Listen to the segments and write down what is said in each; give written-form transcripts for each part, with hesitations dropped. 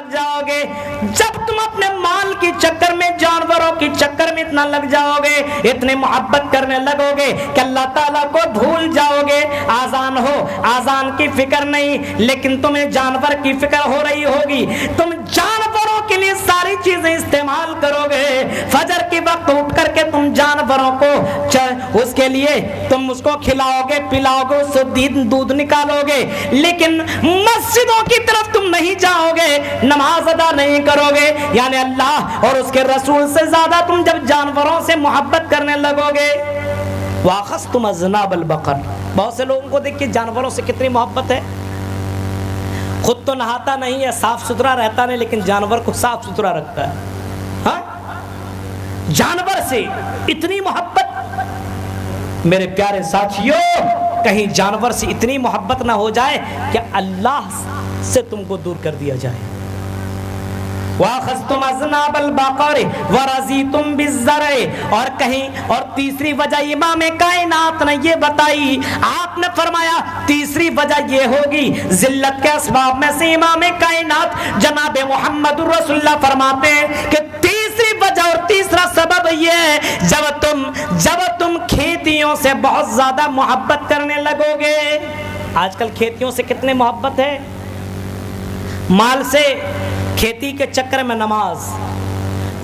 لگ جاؤ گے, جب تم اپنے مال کی چکر میں, جانوروں کی چکر میں اتنا لگ جاؤ گے, اتنے محبت کرنے لگو گے کہ اللہ تعالیٰ کو بھول جاؤ گے. آزان ہو, آزان کی فکر نہیں, لیکن تمہیں جانور کی فکر ہو رہی ہوگی. تم جانوروں کے لیے ساری چیزیں استعمال کرو گے. فجر کے وقت اٹھ کر کے تم جانوروں کو اس کے لیے تم اس کو کھلاؤ گے, پلاؤ گے, اس سے دودھ نکالو گے, لیکن مسجدوں کی طرف تم نہیں جاؤ گے, نماز ادا نہیں کرو گے. یعنی اللہ اور اس کے رسول سے زیادہ تم جب جانوروں سے محبت کرنے لگو گے. وَأَخَذْتُمْ أَذْنَابَ الْبَقَرِ, بہت سے لوگوں کو دیکھیے جانوروں سے کتنی محبت ہے. خود تو نہاتا نہیں ہے, صاف ستھرا رہتا نہیں, لیکن جانور کو صاف ستھرا رکھتا ہے. ہاں, جانور سے اتنی محبت. میرے پیارے ساتھیوں, کہیں جانور سے اتنی محبت نہ ہو جائے کہ اللہ سے تم کو دور کر دیا جائے. وَأَخَذْتُمْ أَذْنَابَ الْبَقَرِ وَرَضِيتُمْ بِالزَّرْعِ, اور کہیں اور تیسری وجہ امام کائنات نے یہ بتائی. آپ نے فرمایا تیسری وجہ یہ ہوگی ذلت کے اسباب میں سے. امام کائنات جناب محمد رسول اللہ فرماتے ہیں کہ تیسری وجہ اور تیسرا سبب یہ ہے, جب تم کھیتیوں سے بہت زیادہ محبت کرنے لگو گے. آج کل کھیتیوں سے کتنے محبت ہے, مال سے, کھیتی کے چکر میں نماز,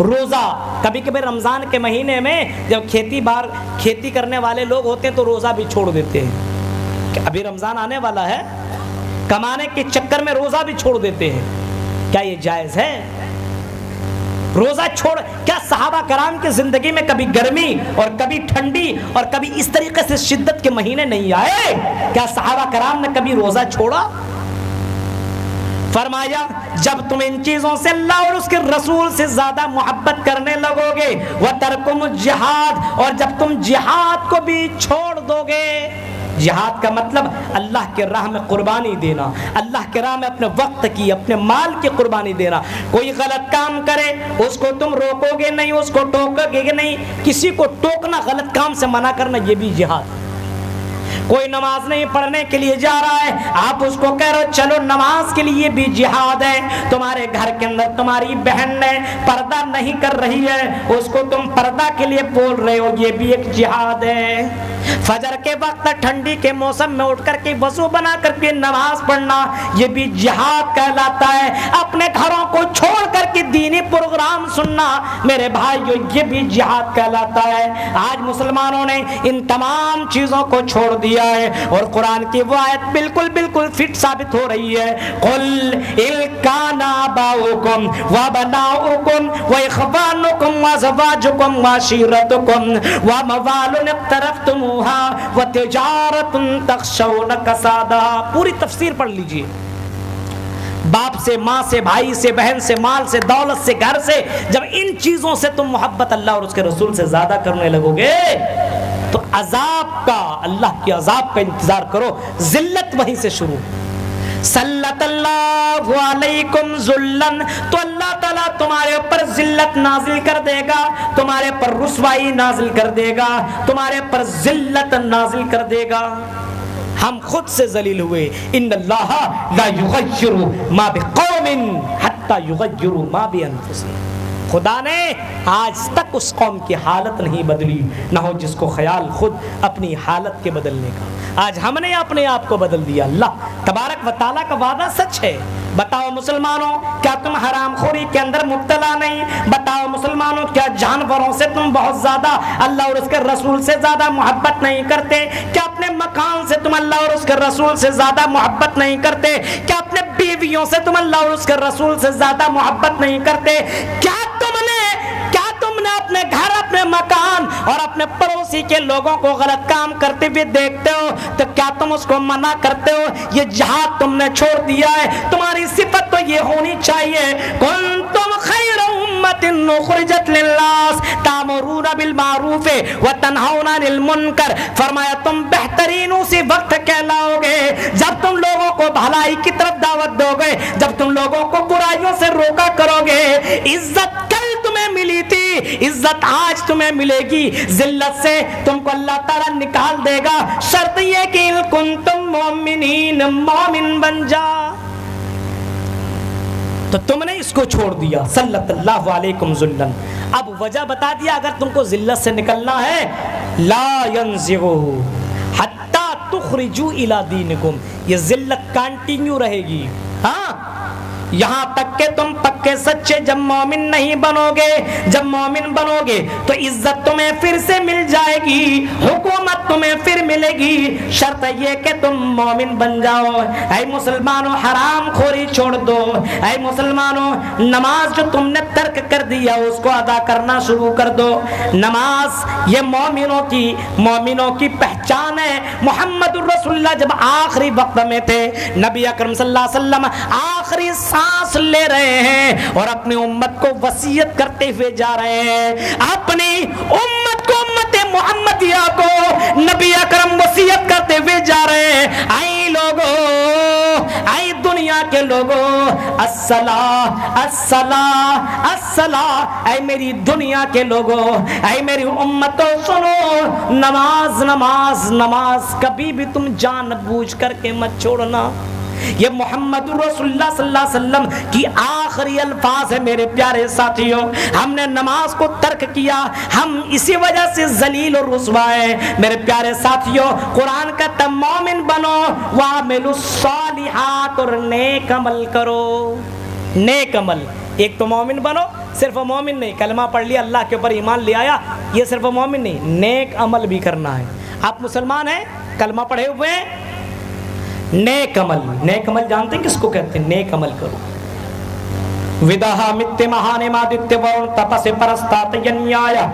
روزہ. کبھی کبھی رمضان کے مہینے میں جب کھیتی کرنے والے لوگ ہوتے ہیں تو روزہ بھی چھوڑ دیتے ہیں کہ ابھی رمضان آنے والا ہے, کمانے کے چکر میں روزہ بھی چھوڑ دیتے ہیں. کیا یہ جائز ہے؟ روزہ چھوڑ, کیا صحابہ کرام کی زندگی میں کبھی گرمی اور کبھی ٹھنڈی اور کبھی اس طریقے سے شدت کے مہینے نہیں آئے؟ کیا صحابہ کرام نے کبھی روزہ چھوڑا؟ فرمایا جب تم ان چیزوں سے اللہ اور اس کے رسول سے زیادہ محبت کرنے لگو گے, وَتَرْكُمُ الجِّهَادِ, اور جب تم جہاد کو بھی چھوڑ دو گے. جہاد کا مطلب اللہ کے راہ میں قربانی دینا, اللہ کے راہ میں اپنے وقت کی, اپنے مال کی قربانی دینا. کوئی غلط کام کرے اس کو تم روکو گے نہیں, اس کو ٹوکو گے نہیں. کسی کو ٹوکنا, غلط کام سے منع کرنا, یہ بھی جہاد. کوئی نماز نہیں پڑھنے کے لیے جا رہا ہے, آپ اس کو کہہ رہے ہو چلو نماز کے لیے بھی جہاد ہے. تمہارے گھر کے اندر تمہاری بہن نے پردہ نہیں کر رہی ہے, اس کو تم پردہ کے لیے بول رہے ہو, یہ بھی ایک جہاد ہے. فجر کے وقت ٹھنڈی کے موسم میں اٹھ کر کے وضو بنا کر کے نماز پڑھنا, یہ بھی جہاد کہلاتا ہے. اپنے گھروں کو چھوڑ کر کے دینی پروگرام سننا میرے بھائیو, یہ بھی جہاد کہلاتا ہے. آج مسلمانوں نے ان تمام چیزوں کو چھوڑ دیا ہے, اور قرآن کی وہ آیت بالکل فٹ ثابت ہو رہی ہے. قل ان کان آباؤکم وابناؤکم واخوانکم وازواجکم وعشیرتکم واموال اقترفتموها وتجارۃ تخشون کسادها. پوری تفسیر پڑھ لیجئے. باپ سے, ماں سے, بھائی سے, بہن سے, مال سے, دولت سے, گھر سے, جب ان چیزوں سے تم محبت اللہ اور اس کے رسول سے زیادہ کرنے لگو گے تو عذاب کا, اللہ کے عذاب کا انتظار کرو. ذلت وہیں سے شروع. سلط اللہ علیکم ذلن, تو اللہ تعالیٰ تمہارے اوپر ذلت نازل کر دے گا, تمہارے پر رسوائی نازل کر دے گا, تمہارے پر ذلت نازل کر دے گا. ہم خود سے ذلیل ہوئے. ان اللہ لا یغیر ما بقوم حتی یغیروا ما بانفسہم. خدا نے آج تک اس قوم کی حالت نہیں بدلی, نہ ہو جس کو خیال خود اپنی حالت کے بدلنے کا. آج ہم نے اپنے آپ کو بدل دیا. اللہ تبارک و تعالیٰ کا وعدہ سچ ہے. بتاؤ مسلمانوں, کیا تم حرام خوری کے اندر مبتلا نہیں؟ بتاؤ مسلمانوں, کیا جانوروں سے تم بہت زیادہ اللہ اور اس کے رسول سے زیادہ محبت نہیں کرتے؟ کیا اپنے مکان سے تم اللہ اور اس کے رسول سے زیادہ محبت نہیں کرتے؟ کیا اپنے بیویوں سے تم اللہ اور اس کے رسول سے زیادہ محبت نہیں کرتے؟ کیا تم نے اپنے گھر, اپنے مکان اور اپنے پڑوسی کے لوگوں کو غلط کام کرتے ہوئے دیکھتے ہو تو کیا تم اس کو منع کرتے ہو؟ یہ جہاد تم نے چھوڑ دیا ہے. تمہاری صفت تو یہ ہونی چاہیے, کنتم خیر امت اخرجت للناس تامرون بالمعروف وتنہون عن المنکر. فرمایا تم بہترین اسی وقت کہلاؤ گے جب تم لوگوں کو بھلائی کی طرف دعوت دو گے, جب تم لوگوں کو برائیوں سے روکا کرو گے. عزت کل تمہیں ملی تھی, عزت آج تمہیں ملے گی. ذلت سے تم کو اللہ تعالیٰ نکال دے گا. شرط یہ کہ ان کنتم مومنین, مومن بن جا. تو تم نے اس کو چھوڑ دیا صلی اللہ علیکم ذلن. اب وجہ بتا دیا اگر تم کو ذلت سے نکلنا ہے لا ينزغه حتی تخرجوا الی دینکم، یہ ذلت کنٹینیو رہے گی ہاں یہاں تک کہ تم پکے سچے جب مومن نہیں بنو گے. جب مومن بنو گے تو عزت تمہیں پھر سے مل جائے گی، حکومت تمہیں پھر ملے گی، شرط یہ کہ تم مومن بن جاؤ. اے مسلمانوں حرام خوری چھوڑ دو، اے مسلمانوں نماز جو تم نے ترک کر دیا اس کو ادا کرنا شروع کر دو. نماز یہ مومنوں کی پہچان ہے. محمد الرسول اللہ جب آخری وقت میں تھے، نبی اکرم صلی اللہ علیہ وسلم آخری سانس لے رہے ہیں اور اپنی امت کو وصیت کرتے ہوئے جا رہے ہیں. اپنی امت کو، امت محمدیہ کو نبی اکرم وصیت کرتے ہوئے جا رہے ہیں. اے لوگوں، اے دنیا کے لوگوں، الصلاۃ الصلاۃ الصلاۃ، اے میری دنیا کے لوگوں، اے میری امتوں سنو، نماز نماز نماز کبھی بھی تم جان بوجھ کر کے مت چھوڑنا. یہ محمد رسول اللہ صلی اللہ علیہ وسلم کی آخری الفاظ ہے. میرے پیارے ساتھیوں، ہم نے نماز کو ترک کیا، ہم اسی وجہ سے ذلیل اور رسوا ہیں. میرے پیارے ساتھیوں، قرآن کا تم مومن بنو وَاعْمِلُوا الصَّالِحَاتِ، اور نیک عمل کرو. نیک عمل، ایک تو مومن بنو، صرف مومن نہیں کلمہ پڑھ لیا اللہ کے اوپر ایمان لے آیا، یہ صرف مومن نہیں، نیک عمل بھی کرنا ہے. آپ مسلمان ہیں، کلمہ پڑھے ہوئے ہیں، نیک عمل. نیک عمل جانتے ہیں کس کو کہتے ہیں؟ نیک عمل کرو. وداہا متے مہانے مادتے ورن تپس پرستات ینیایا.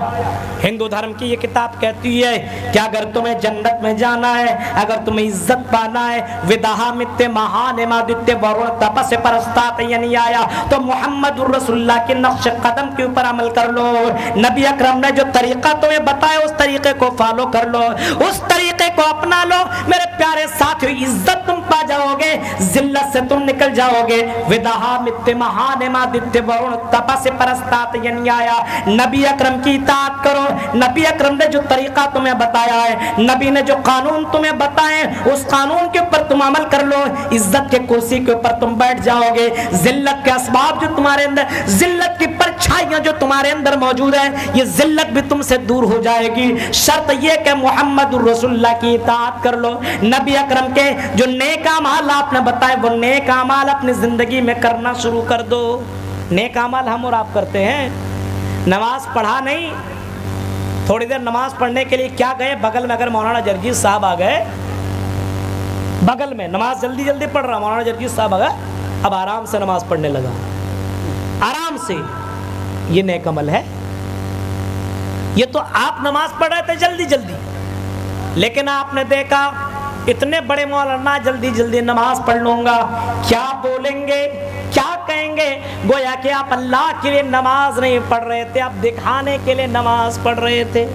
ہندو دھرم کی یہ کتاب کہتی ہے کہ اگر تمہیں جنت میں جانا ہے، اگر تمہیں عزت پانا ہے، وداہا متے مہانے مادتے ورن تپس پرستات ینیایا، تو محمد الرسول اللہ کے نقش قدم کے اوپر عمل کر لو. نبی اکرم نے جو طریقہ تمہیں بتایا اس طریقے کو فالو کر لو، اس طریقے کو اپنا لو. میرے پیارے ساتھیو، عزت تم پا جاؤ گے، ذلت سے تم نکل جاؤ گے. وداہا متے مہانے مادتے ورن تپس پرستات ینیایا. نبی اکرم کی اطاعت کرو. نبی اکرم نے جو طریقہ تمہیں بتایا ہے، نبی نے جو قانون تمہیں بتائے، اس قانون کے اوپر تم عمل کر لو. عزت کے کرسی کے اوپر تم بیٹھ جاؤ گے. ذلت کے اسباب جو تمہارے اندر، ذلت کی پرچھائیاں جو تمہارے اندر موجود ہیں، یہ ذلت بھی تم سے دور ہو جائے گی. شرط یہ کہ محمد الرسول اللہ کی اطاعت کر لو. نبی اکرم کے جو نیک اعمال آپ نے بتائے، وہ نیک اعمال اپنی زندگی میں کرنا شروع کر دو. نیک اعمال ہم اور آپ کرتے ہیں. نماز پڑھا نہیں، تھوڑی دیر نماز پڑھنے کے لیے کیا گئے، بغل میں اگر مولانا جرجیت صاحب آ گئے، بغل میں نماز جلدی جلدی پڑھ رہا، مولانا جرجیت صاحب آ گئے، اب آرام سے نماز پڑھنے لگا، آرام سے. یہ نیک عمل ہے. یہ تو آپ نماز پڑھ رہے تھے جلدی جلدی، لیکن آپ نے دیکھا اتنے بڑے مولانا جلدی جلدی نماز پڑھ لوں گا، کیا بولیں گے، کیا کہیں گے؟ گویا کہ آپ اللہ کے لیے نماز نہیں پڑھ رہے تھے، آپ دکھانے کے لیے نماز پڑھ رہے تھے.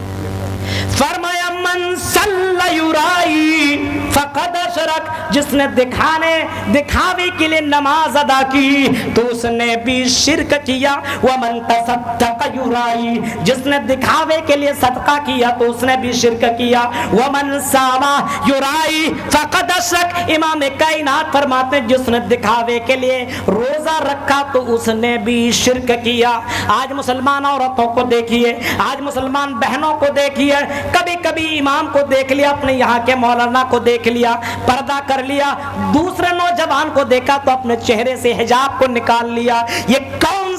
فرمایا من صلی یرائی فقد اشرک، جس نے دکھاوے کے لیے نماز ادا کی تو اس نے بھی شرک کیا. ومن تصدق یرائی، جس نے دکھاوے کے لیے صدقہ کیا تو اس نے بھی شرک کیا. ومن صام یرائی فقد اشرک، امام کائنات فرماتے ہیں جس نے دکھاوے کے لیے روزہ رکھا تو اس نے بھی شرک کیا. آج مسلمان عورتوں کو دیکھیے، آج مسلمان بہنوں کو دیکھیے، کبھی کبھی امام کو دیکھ لیا، اپنے یہاں کے مولانا کو دیکھ لیا، پردہ کر لیا، دوسرے نوجوان کو دیکھا تو اپنے چہرے سے حجاب کو نکال لیا. یہ کون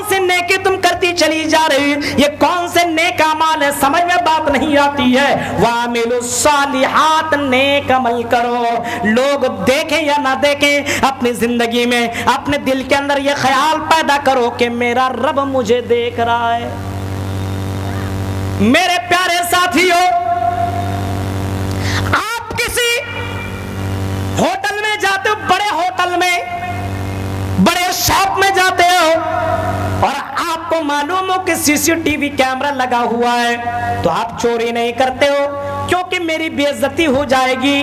سے نیکی تم کرتی چلی جا رہی، یہ کون سے نیک اعمال ہے، سمجھ میں بات نہیں آتی ہے. وَاعْمِلُوا الصَّالِحَاتِ، نیک عمل کرو. لوگ دیکھیں یا نہ دیکھیں، اپنی زندگی میں اپنے دل کے اندر یہ خیال پیدا کرو کہ میرا رب مجھے دیکھ رہا ہے. میرے پیارے ساتھیوں، آپ کسی ہوٹل میں جاتے ہو، بڑے ہوٹل میں، بڑے شاپ میں جاتے ہو، اور آپ کو معلوم ہو کہ CCTV کیمرہ لگا ہوا ہے، تو آپ چوری نہیں کرتے ہو کیونکہ میری بے عزتی ہو جائے گی.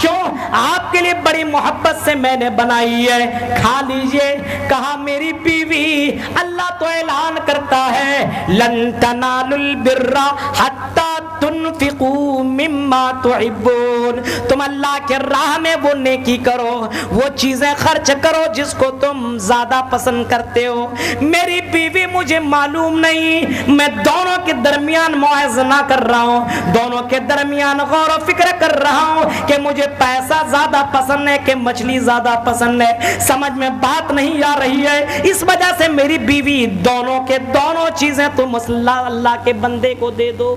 کیوں آپ کے لیے بڑی محبت سے میں نے بنائی ہے، کھا لیجئے۔ کہا میری بیوی، اللہ تو اعلان کرتا ہے لن تنالوا البر حتی تنفقوا مما تحبون، تم اللہ کے راہ میں وہ نیکی کرو، وہ چیزیں خرچ کرو جس کو تم زیادہ پسند کرتے ہو۔ میری بیوی مجھے معلوم نہیں، میں دونوں کے درمیان موازنہ کر رہا ہوں، دونوں کے درمیان غور و فکر کر رہا ہوں کہ مجھے پیسہ زیادہ پسند ہے کہ مچھلی زیادہ پسند ہے، سمجھ میں بات نہیں آ رہی ہے۔ اس وجہ سے میری بیوی دونوں کے دونوں چیزیں تم اللہ کے بندے کو دے دو۔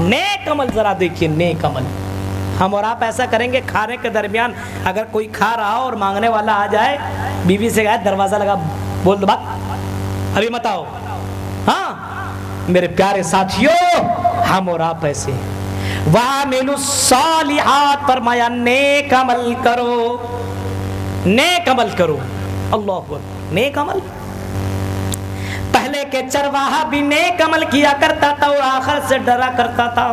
نیک عمل ذرا دیکھیے، نیک عمل۔ ہم اور آپ ایسا کریں گے کھانے کے درمیان اگر کوئی کھا رہا ہو اور مانگنے والا آ جائے، بیوی سے کہے دروازہ لگا بول دو بات ابھی مت آؤ۔ ہاں میرے پیارے ساتھیوں، ہم اور آپ ایسے وَعَمِلُوا الصَّالِحَاتِ، فرمایا نیک عمل کرو، نیک عمل کرو۔ اللہ اکبر، نیک عمل۔ پہلے کے چرواہا بھی نیک عمل کیا کرتا تھا اور آخر سے ڈرا کرتا تھا۔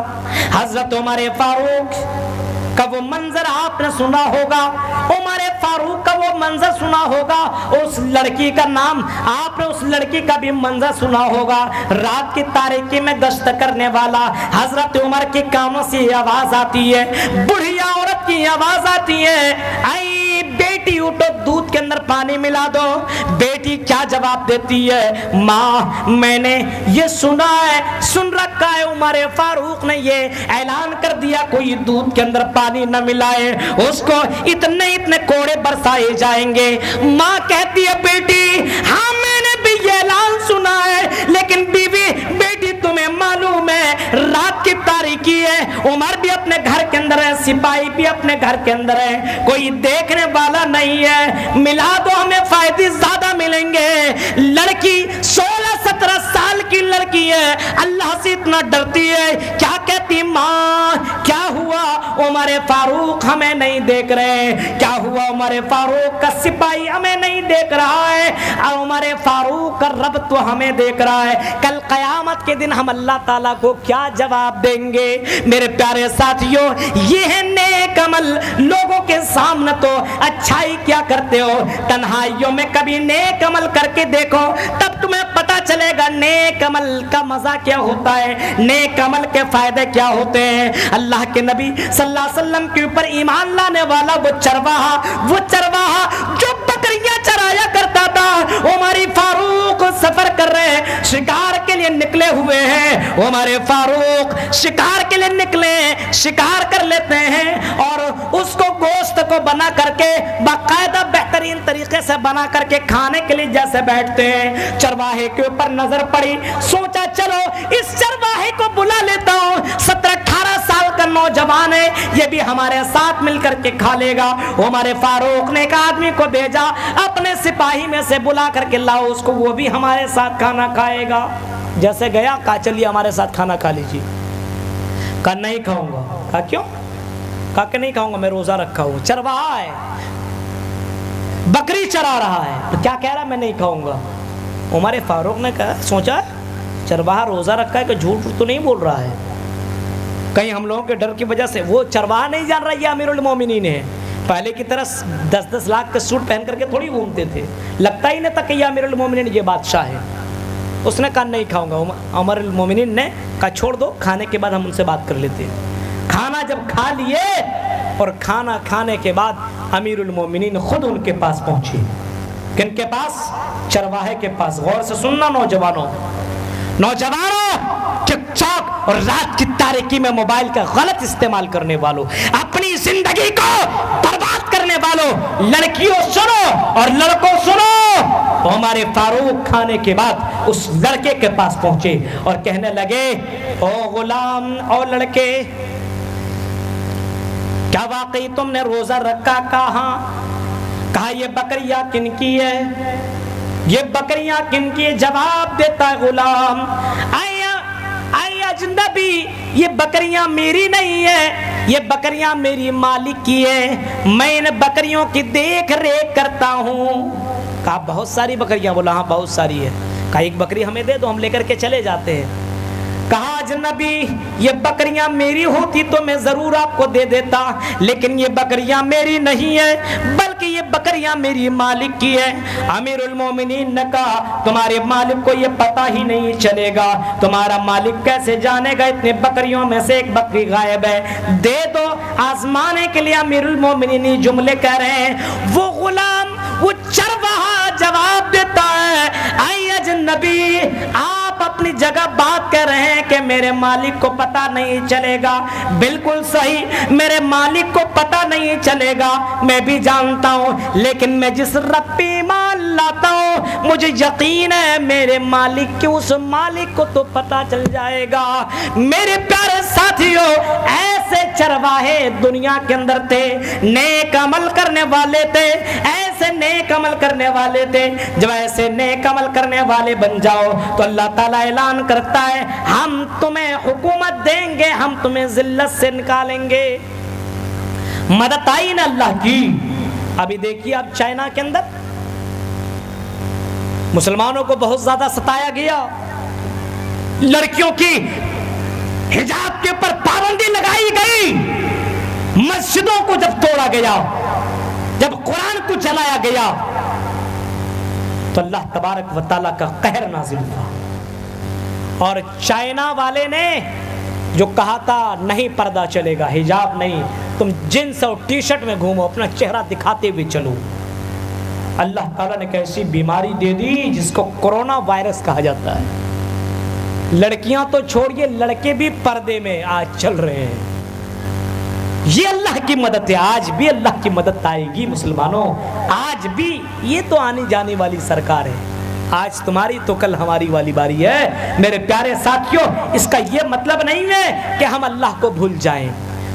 حضرت عمر فاروق کا وہ منظر آپ نے سنا ہوگا، عمر فاروق کا وہ منظر سنا ہوگا، اس لڑکی کا نام آپ نے اس لڑکی کا بھی منظر سنا ہوگا۔ رات کی تاریکی میں گشت کرنے والا حضرت عمر کے کانوں سے آواز آتی ہے، بڑھیا عورت کی آواز آتی ہے، آئی بیٹی اٹھو دودھ کے اندر پانی ملا دو۔ بیٹی کیا جواب دیتی ہے، ماں میں نے یہ سنا ہے، سن رکھا ہے عمر فاروق نے یہ اعلان کر دیا کوئی دودھ کے اندر پانی نہ ملائے اس کو اتنے کوڑے برسائے جائیں گے۔ ماں کہتی ہے بیٹی ہاں میں نے بھی یہ اعلان سنا ہے، لیکن بیوی بیٹی تمہیں معلوم ہے رات کی تاریکی ہے، عمر بھی اپنے گھر کے اندر ہے، سپاہی بھی اپنے گھر کے اندر ہے، کوئی دیکھنے والا نہیں ہے، ملا دو ہمیں فائدے زیادہ ملیں گے۔ لڑکی 16-17 سال کی لڑکی ہے، اللہ سے اتنا ڈرتی ہے، کیا کہتی ماں کیا ہوا، عمر فاروق ہمیں نہیں دیکھ رہے، کیا ہوا عمر فاروق کا سپاہی ہمیں نہیں دیکھ رہا ہے، عمر فاروق کا رب تو ہمیں دیکھ رہا ہے، کل قیامت کے دن ہم اللہ تعالیٰ کو کیا جواب دیں گے۔ میرے پیارے ساتھیوں، یہ ہے نیک عمل۔ لوگوں کے سامنے تو اچھائی کیا کرتے ہو، تنہائیوں میں کبھی نیک عمل کر کے دیکھو، تب تمہیں پتا چلے گا نیک عمل کا مزہ کیا ہوتا ہے، نیک عمل کے فائدے کیا ہوتے ہیں۔ اللہ کے نبی صلی اللہ علیہ وسلم کے اوپر ایمان لانے والا وہ چرواہا جو بکریاں چرایا کرتا تھا، عمر فاروق سفر کر رہے ہیں، شکار کے لیے نکلے ہوئے ہیں، عمر فاروق شکار کے لیے نکلے ہیں، شکار کر لیتے ہیں اور اس کو گوشت کو بنا کر کے باقاعدہ بہترین طریقے سے بنا کر کے کھانے کے لیے جیسے بیٹھتے ہیں، چرواہے کے اوپر نظر پڑی، سوچا چلو اس چرواہے کو بلا لیتا ہوں، 17-18 سال کا نوجوان ہے، یہ بھی ہمارے ساتھ مل کر کے کھا لے گا۔ عمر فاروق نے ایک آدمی کو بھیجا اپنے سپاہی میں سے بلا کر کے لاؤ اس کو، وہ بھی ہمارے ساتھ کھانا کھائے گا۔ جیسے گیا کہا چلیے ہمارے ساتھ کھانا کھا لیجیے، کہا نہیں کھاؤں گا، کہا کیوں، کہا کہ نہیں کھاؤں گا میں روزہ رکھا ہوں، چرواہا ہے بکری چرا رہا ہے تو کیا کہہ رہا ہے میں نہیں کھاؤں گا۔ عمر فاروق نے کہا سوچا چرواہا روزہ رکھا ہے کہ جھوٹ تو نہیں بول رہا ہے، کہیں ہم لوگوں کے ڈر کی وجہ سے وہ چرواہا نہیں جان رہا یہ امیر المومنین ہے، پہلے کی طرح 10-10 لاکھ کے سوٹ پہن کر کے تھوڑی گھومتے تھے، لگتا ہی نہیں تھا کہ یہ امیر المومنین یہ بادشاہ ہے۔ اس نے کہا نہیں کھاؤں گا، امیر المومنین نے کہا چھوڑ دو، کھانے کے بعد ہم ان سے بات کر لیتے ہیں۔ کھانا جب کھا لیے اور کھانا کھانے کے بعد امیر المومنین خود ان کے پاس پہنچے، کن کے پاس، چرواہے کے پاس۔ غور سے سننا نوجوانوں، ٹک ٹاک اور رات کی تاریکی میں موبائل کا غلط استعمال کرنے والوں، اپنی زندگی کو برباد کرنے والوں، لڑکیوں سنو اور لڑکوں سنو، ہمارے فاروق کھانے کے بعد اس لڑکے کے پاس پہنچے اور کہنے لگے او غلام، او لڑکے، کیا واقعی تم نے روزہ رکھا؟ کہا یہ بکریاں کن کی ہے، یہ بکریاں کن کی ہے؟ جواب دیتا ہے غلام اے اجنبی، یہ بکریاں میری نہیں ہے، یہ بکریاں میری مالک کی ہے، میں ان بکریوں کی دیکھ ریکھ کرتا ہوں۔ کہا بہت ساری بکریاں؟ بولا ہاں بہت ساری ہے۔ کہا ایک بکری ہمیں دے دو، ہم لے کر کے چلے جاتے ہیں۔ کہا اجنبی یہ بکریاں میری ہوتی تو میں ضرور آپ کو دے دیتا، لیکن یہ بکریاں میری نہیں ہے بلکہ یہ بکریاں میری مالک کی ہے۔ امیر المومنین نے کہا تمہارے مالک کو یہ پتہ ہی نہیں چلے گا، تمہارا مالک کیسے جانے گا اتنے بکریوں میں سے ایک بکری غائب ہے، دے دو آزمانے کے لیے۔ امیر المومنین یہ جملے کہہ رہے ہیں، وہ غلام وہ چرواہا جواب دیتا ہے اے اجنبی آپ اپنی جگہ بات کہہ رہے ہیں کہ میرے مالک کو پتہ نہیں چلے گا، بالکل صحیح، میرے مالک کو پتہ نہیں چلے گا، میں بھی جانتا ہوں، لیکن میں جس رب پہ ایمان لاتا ہوں مجھے یقین ہے میرے مالک کے اس مالک کو تو پتہ چل جائے گا۔ میرے پیارے ساتھیوں، ایسے چرواہے دنیا کے اندر تھے، نیک عمل کرنے والے تھے، ایسے نیک عمل کرنے والے تھے۔ جب ایسے نیک عمل کرنے والے بن جاؤ تو اللہ تعالیٰ اعلان کرتا ہے ہم تمہیں حکومت دیں گے، ہم تمہیں ذلت سے نکالیں گے۔ مدد آئی نا اللہ کی۔ ابھی دیکھیے اب چائنا کے اندر مسلمانوں کو بہت زیادہ ستایا گیا، لڑکیوں کی حجاب کے اوپر پابندی لگائی گئی، مسجدوں کو جب توڑا گیا، جب قرآن کو جلایا گیا تو اللہ تبارک و تعالیٰ کا قہر نازل ہوا۔ اور چائنا والے نے جو کہا تھا نہیں پردہ چلے گا، حجاب نہیں، تم جنس اور ٹی شرٹ میں گھومو، اپنا چہرہ دکھاتے ہوئے چلو، اللہ تعالیٰ نے ایسی بیماری دے دی جس کو کورونا وائرس کہا جاتا ہے۔ لڑکیاں تو چھوڑیے، لڑکے بھی پردے میں آج چل رہے ہیں۔ یہ اللہ کی مدد ہے، آج بھی اللہ کی مدد آئے گی مسلمانوں، آج بھی۔ یہ تو آنے جانے والی سرکار ہے، آج تمہاری تو کل ہماری والی باری ہے۔ میرے پیارے ساتھیوں، اس کا یہ مطلب نہیں ہے کہ ہم اللہ کو بھول جائیں۔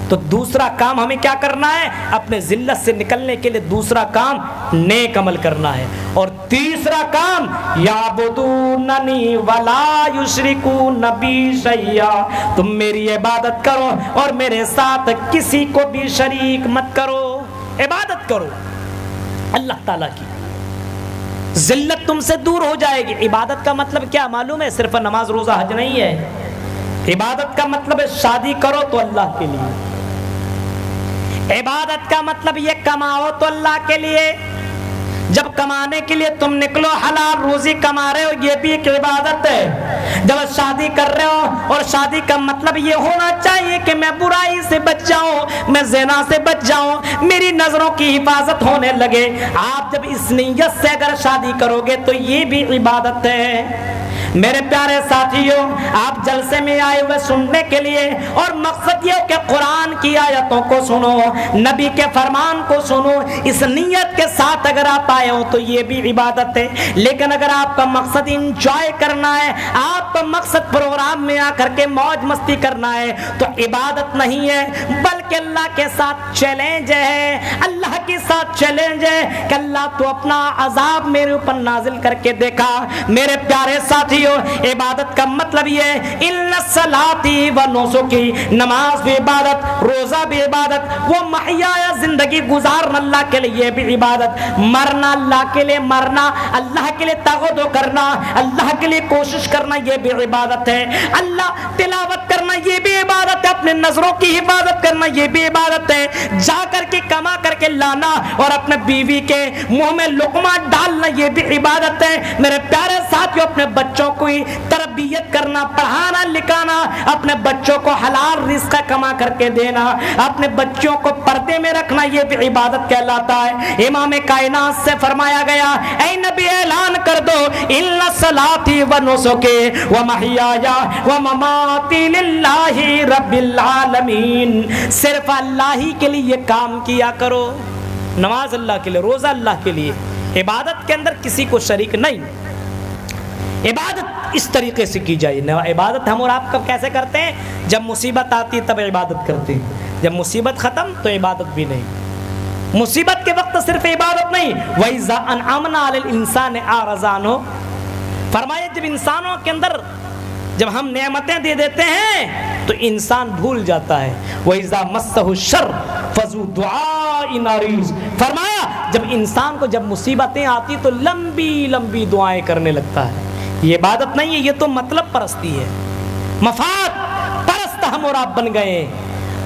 تو دوسرا کام ہمیں کیا کرنا ہے؟ اپنے ذلت سے نکلنے کے لیے دوسرا کام نیک عمل کرنا ہے، اور تیسرا کام یعبدوننی ولا یشرکون بی شیئا، تم میری عبادت کرو اور میرے ساتھ کسی کو بھی شریک مت کرو، عبادت کرو اللہ تعالیٰ کی۔ ذلت تم سے دور ہو جائے گی۔ عبادت کا مطلب کیا معلوم ہے؟ صرف نماز روزہ حج نہیں ہے۔ عبادت کا مطلب ہے شادی کرو تو اللہ کے لیے، عبادت کا مطلب یہ کماؤ تو اللہ کے لیے، جب کمانے کے لیے تم نکلو حلال روزی کما رہے ہو یہ بھی ایک عبادت ہے۔ جب شادی کر رہے ہو اور شادی کا مطلب یہ ہونا چاہیے کہ میں برائی سے بچ جاؤں، میں زنا سے بچ جاؤں، میری نظروں کی حفاظت ہونے لگے، آپ جب اس نیت سے اگر شادی کرو گے تو یہ بھی عبادت ہے۔ میرے پیارے ساتھیوں، آپ جلسے میں آئے ہوئے سننے کے لیے، اور مقصد یہ کہ قرآن کی آیتوں کو سنو، نبی کے فرمان کو سنو، اس نیت کے ساتھ اگر آپ آئے ہو تو یہ بھی عبادت ہے۔ لیکن اگر آپ کا مقصد انجوائے کرنا ہے، آپ کا مقصد پروگرام میں آ کر کے موج مستی کرنا ہے تو عبادت نہیں ہے، بلکہ اللہ کے ساتھ چیلنج ہے، اللہ کے ساتھ چیلنج ہے کہ اللہ تو اپنا عذاب میرے اوپر نازل کر کے دیکھا۔ میرے پیارے ساتھی، عبادت کا مطلب یہ ہے ان الصلاۃ و نسکی، نماز بھی عبادت، روزہ بھی عبادت، وہ محیا زندگی گزارنا اللہ کے لیے یہ بھی عبادت، مرنا اللہ کے لیے، مرنا اللہ کے لیے، تعہد کرنا اللہ کے لیے، کوشش کرنا یہ بھی عبادت ہے، اللہ تلاوت کرنا یہ بھی عبادت ہے، اپنے نظروں کی حفاظت کرنا یہ بھی عبادت ہے، جا کر کے کما کر کے لانا اور اپنے بیوی کے منہ میں لقمہ ڈالنا یہ بھی عبادت ہے۔ میرے پیارے ساتھیوں، اپنے بچوں کو تربیت کرنا، پڑھانا لکھانا، اپنے بچوں کو حلال رزق کما کر کے دینا، اپنے بچوں کو پردے میں رکھنا یہ بھی عبادت کہلاتا ہے۔ امام کائنات سے فرمایا گیا اے نبی اعلان کر دو ان صلاتی و نسکی و محیایا و مماتی للہ رب العالمین، صرف اللہ ہی کے لیے یہ کام کیا کرو، نماز اللہ کے لیے، روزہ اللہ کے لیے، عبادت کے اندر کسی کو شریک نہیں۔ عبادت اس طریقے سے کی جائے۔ عبادت ہم اور آپ کب کیسے کرتے ہیں؟ جب مصیبت آتی ہے تب عبادت کرتے ہیں، جب مصیبت ختم تو عبادت بھی نہیں۔ مصیبت کے وقت صرف عبادت نہیں، وَإِذَا أَنْعَمْنَا عَلَى الْإِنسَانِ أَعْرَضَ عَنْهُ، فرمایا جب انسانوں کے اندر جب ہم نعمتیں دے دیتے ہیں تو انسان بھول جاتا ہے۔ وَإِذَا مَسَّهُ الشَّرُّ فَذُو دُعَاءٍ عَرِيضٍ، فرمایا جب انسان کو جب مصیبتیں آتی تو لمبی لمبی دعائیں کرنے لگتا ہے۔ یہ عبادت نہیں ہے، یہ تو مطلب پرستی ہے۔ مفاد پرست ہم اور آپ بن گئے.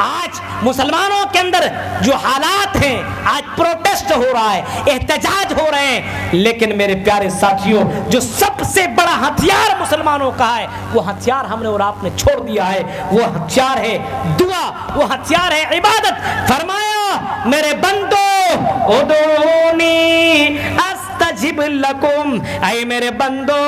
آج مسلمانوں کے اندر جو حالات ہیں, آج پروٹیسٹ ہو رہا ہے, احتجاج ہو رہے ہیں, لیکن میرے پیارے ساتھیوں جو سب سے بڑا ہتھیار مسلمانوں کا ہے وہ ہتھیار ہم نے اور آپ نے چھوڑ دیا ہے. وہ ہتھیار ہے دعا, وہ ہتھیار ہے عبادت. فرمایا میرے بندو ادعونی استجب لکم, اے میرے بندو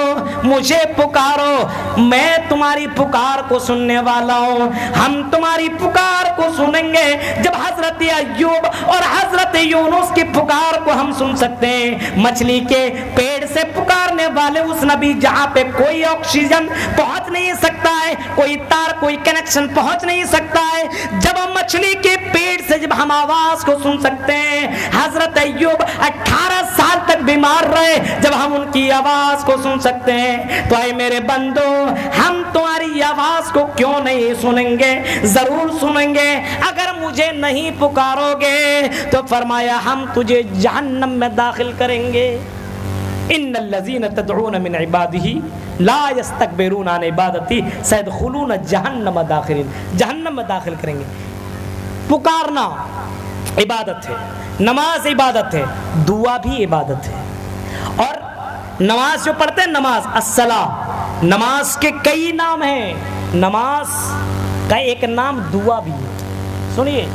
مجھے پکارو, میں تمہاری پکار کو سننے والا ہوں. ہم تمہاری پکار کو سنیں گے. جب حضرت ایوب اور حضرت یونس کی پکار کو ہم سن سکتے ہیں, مچھلی کے پیڑ سے پکارنے والے اس نبی جہاں پہ کوئی آکسیجن پہنچ نہیں سکتا ہے, کوئی تار کوئی کنیکشن پہنچ نہیں سکتا ہے, جب ہم مچھلی کے پیڑ سے جب ہم آواز کو سن سکتے ہیں. حضرت ایوب 18 سال تک بیمار رہے, جب ہم ان کی آواز کو سن سکتے ہیں تو اے میرے بندو ہم تمہاری آواز کو کیوں نہیں سنیں گے؟ ضرور سنیں گے. اگر مجھے نہیں پکارو گے تو فرمایا ہم تجھے جہنم میں داخل کریں گے. ان الذین تدعون من عباده لا یستکبرون عن عبادتی سیدخلون جہنم داخلین, جہنم میں داخل کریں گے. پکارنا عبادت ہے, نماز عبادت ہے, دعا بھی عبادت ہے. اور نماز جو پڑھتے ہیں نماز الصلاۃ, نماز کے کئی نام ہیں, نماز کا ایک نام دعا بھی ہے. سنیے,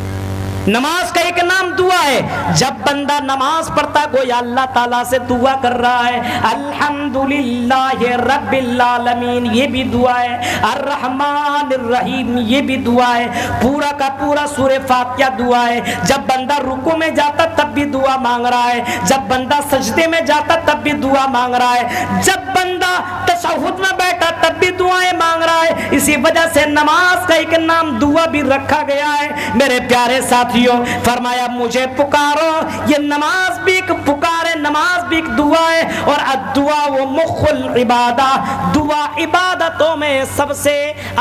نماز کا ایک نام دعا ہے. جب بندہ نماز پڑھتا گویا اللہ تعالیٰ سے دعا کر رہا ہے. الحمدللہ رب العالمین یہ بھی دعا ہے, الرحمن الرحیم یہ بھی دعا ہے, پورا کا پورا سورہ فاتحہ دعا ہے. جب بندہ رکوع میں جاتا تب بھی دعا مانگ رہا ہے, جب بندہ سجدے میں جاتا تب بھی دعا مانگ رہا ہے, جب بندہ تشہد میں بیٹھا تب بھی دعائیں مانگ رہا ہے. اسی وجہ سے نماز کا ایک نام دعا بھی رکھا گیا ہے. میرے پیارے ساتھ فرمایا مجھے پکارو, یہ نماز بھی ایک پکار ہے, نماز بھی ایک دعا ہے. اور الدعاء و مخ العبادہ, دعا عبادتوں میں سب سے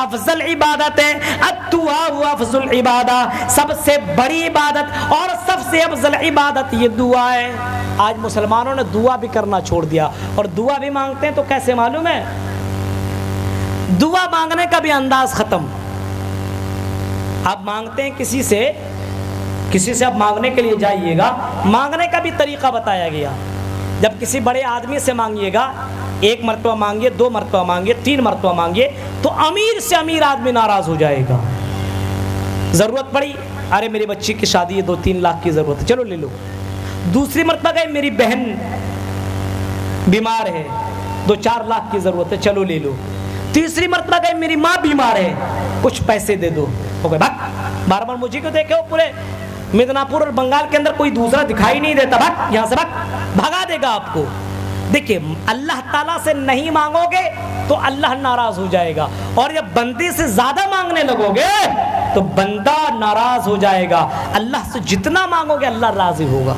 افضل عبادت ہے. الدعاء و افضل العبادہ, سب سے بڑی عبادت اور سب سے افضل عبادت یہ دعا ہے. آج مسلمانوں نے دعا بھی کرنا چھوڑ دیا, اور دعا بھی مانگتے ہیں تو کیسے معلوم ہے؟ دعا مانگنے کا بھی انداز ختم. آپ مانگتے ہیں کسی سے آپ مانگنے کے لیے جائیے گا, مانگنے کا بھی طریقہ بتایا گیا. جب کسی بڑے آدمی سے مانگیے گا, 1 مرتبہ مانگیے, 2 مرتبہ مانگیے, 3 مرتبہ مانگیے, تو امیر سے امیر آدمی ناراض ہو جائے گا. ضرورت پڑی, ارے میری بچی کی شادی ہے, 2-3 لاکھ کی ضرورت ہے, چلو لے لو. دوسری مرتبہ گئے, میری بہن بیمار ہے, 2-4 لاکھ کی ضرورت ہے, چلو لے لو. تیسری مرتبہ گئے, میری ماں بیمار ہے, کچھ پیسے دے دو. ہو گئے بھاگ, بار بار مجھے کو دیکھے ہو پورے مدناپور اور بنگال کے اندر کوئی دوسرا دکھائی نہیں دیتا, بھاگ یہاں سے, بھگا دے گا آپ کو. دیکھیے اللہ تعالیٰ سے نہیں مانگو گے تو اللہ ناراض ہو جائے گا, اور جب بندے سے زیادہ مانگنے لگو گے تو بندہ ناراض ہو جائے گا. اللہ سے جتنا مانگو گے اللہ راضی ہوگا.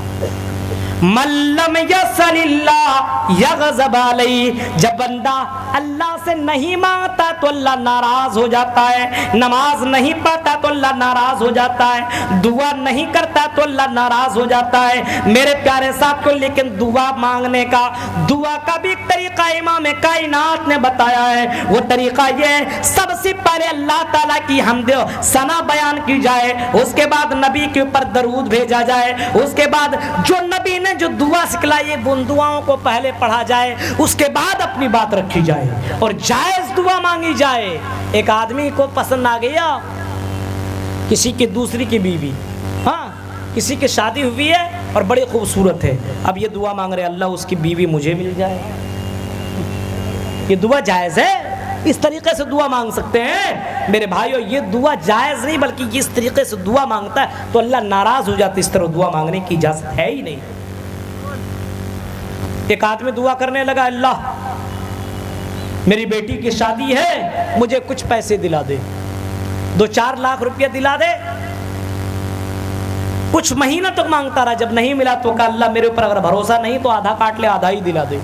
من لم یسل اللہ یغضب علیہ, جب بندہ اللہ سے نہیں مانگتا تو اللہ ناراض ہو جاتا ہے. نماز نہیں پڑھتا تو اللہ ناراض ہو جاتا ہے, دعا نہیں کرتا تو اللہ ناراض ہو جاتا ہے. میرے پیارے ساتھیوں, لیکن دعا مانگنے کا, دعا کا بھی ایک طریقہ امام کائنات نے بتایا ہے. وہ طریقہ یہ ہے, سب سے پہلے اللہ تعالیٰ کی حمد و ثنا بیان کی جائے, اس کے بعد نبی کے اوپر درود بھیجا جائے, اس کے بعد جو نبی نے جو دعا سکھلائی ہے ان دعاؤں کو پہلے پڑھا جائے, اس کے بعد اپنی بات رکھی جائے اور جائز دعا مانگی جائے. ایک آدمی کو پسند آ گیا کسی کی دوسری کی بیوی, ہاں کسی کی شادی ہوئی ہے اور بڑی خوبصورت ہے, اب یہ دعا مانگ رہے اللہ اس کی بیوی مجھے مل جائے. یہ دعا جائز ہے, اس طریقے سے دعا مانگ سکتے ہیں میرے بھائیو. یہ دعا جائز نہیں بلکہ اس طریقے سے دعا مانگتا ہے تو اللہ ناراض ہو جاتا ہے. اس طرح دعا مانگنے کی اجازت ہے ہی نہیں. ایک آدمی دعا کرنے لگا, اللہ میری بیٹی کی شادی ہے, مجھے کچھ پیسے دلا دے, 2-4 لاکھ روپیہ دلا دے. کچھ مہینہ تک مانگتا رہا, جب نہیں ملا تو کہا اللہ میرے اوپر اگر بھروسہ نہیں تو آدھا کاٹ لے, آدھا ہی دلا دے.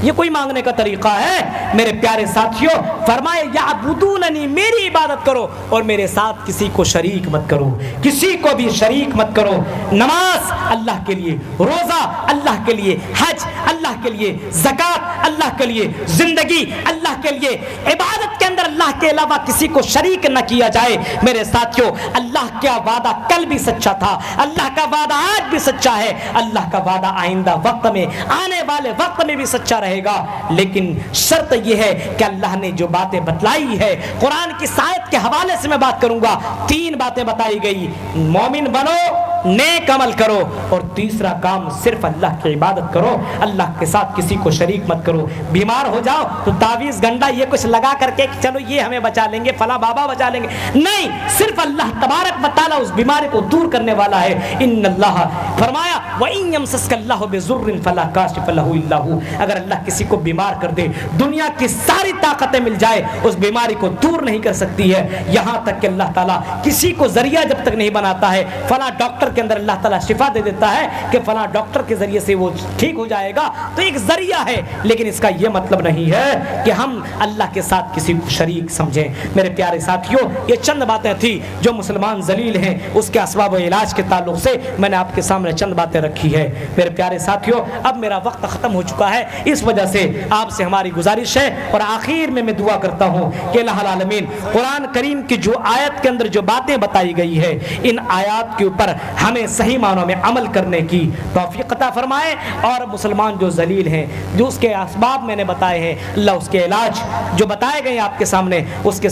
یہ کوئی مانگنے کا طریقہ ہے؟ میرے پیارے ساتھیوں, فرمائے یعبدوننی, میری عبادت کرو اور میرے ساتھ کسی کو شریک مت کرو, کسی کو بھی شریک مت کرو. نماز اللہ کے لیے, روزہ اللہ کے لیے, حج اللہ کے لیے, زکات اللہ کے لیے, زندگی اللہ کے لیے عبادت کے اندر اللہ کے علاوہ کسی کو شریک نہ کیا جائے۔ میرے ساتھیوں، اللہ کا وعدہ کل بھی سچا تھا، اللہ کا وعدہ آج بھی سچا ہے، اللہ کا وعدہ آئندہ وقت میں، آنے والے وقت میں بھی سچا رہے گا۔ لیکن شرط یہ ہے کہ اللہ نے جو باتیں بتلائی ہے، قرآن کی آیت کے حوالے سے میں بات کروں گا، 3 باتیں بتائی گئی: مومن بنو، نیک عمل کرو، اور تیسرا کام صرف اللہ کی عبادت کرو، اللہ کے ساتھ کسی کو شریک مت کرو۔ بیمار ہو جاؤ تو تعویذ گنڈا یہ کچھ لگا کر کے کہ چلو یہ ہمیں بچا لیں گے، فلاں بابا بچا لیں گے، نہیں، صرف اللہ تبارک و تعالیٰ اس بیماری کو دور کرنے والا ہے۔ ان اللہ فرمایا وَإِن يَمْسَسْكَ اللَّهُ بِضُرٍّ فَلَا كَاشِفَ لَهُ إِلَّا هُوَ، اگر اللہ کسی کو بیمار کر دے، دنیا کی ساری طاقتیں مل جائے، اس بیماری کو دور نہیں کر سکتی ہے، یہاں تک کہ اللہ تعالیٰ کسی کو ذریعہ جب تک نہیں بناتا ہے، فلاں ڈاکٹر کے اندر اللہ تعالیٰ شفا دے دیتا ہے کہ فلاں ڈاکٹر کے ذریعے سے وہ ٹھیک ہو جائے گا، تو ایک ذریعہ ہے، لیکن اس کا یہ مطلب نہیں ہے کہ ہم اللہ کے ساتھ کسی کو شریک سمجھیں۔ میرے پیارے ساتھیوں، یہ چند باتیں تھیں جو مسلمان ذلیل ہیں اس کے اسباب و علاج کے تعلق سے میں نے آپ کے سامنے چند باتیں رکھی ہے۔ میرے پیارے ساتھیوں، اب میرا وقت ختم ہو چکا ہے، اس وجہ سے آپ سے ہماری گزارش ہے، اور آخر میں دعا کرتا ہوں کہ الہ العالمین قرآن کریم کی جو آیت کے اندر جو باتیں بتائی گئی ہے، ان آیات کے اوپر ہمیں صحیح معنوں میں عمل کرنے کی توفیق عطا فرمائے، اور مسلمان جو ذلیل ہیں، جو اس کے اسباب میں نے بتائے ہیں، اللہ اس کے علاج جو بتائے گئے آپ کے سامنے، اس کے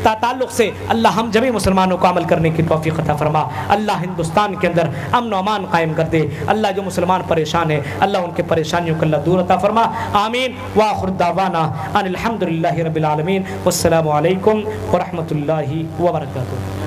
تعلق سے اللہ ہم جميع مسلمانوں کو عمل کرنے کی توفیق عطا فرما۔ اللہ ہندوستان کے اندر امن و امان قائم کر دے، اللہ جو مسلمان پریشان ہیں اللہ ان کے پریشانیوں کو اللہ دور عطا فرما، آمین۔ وآخر دعوانا ان الحمد للہ رب العالمین، والسلام علیکم ورحمۃ اللہ وبرکاتہ۔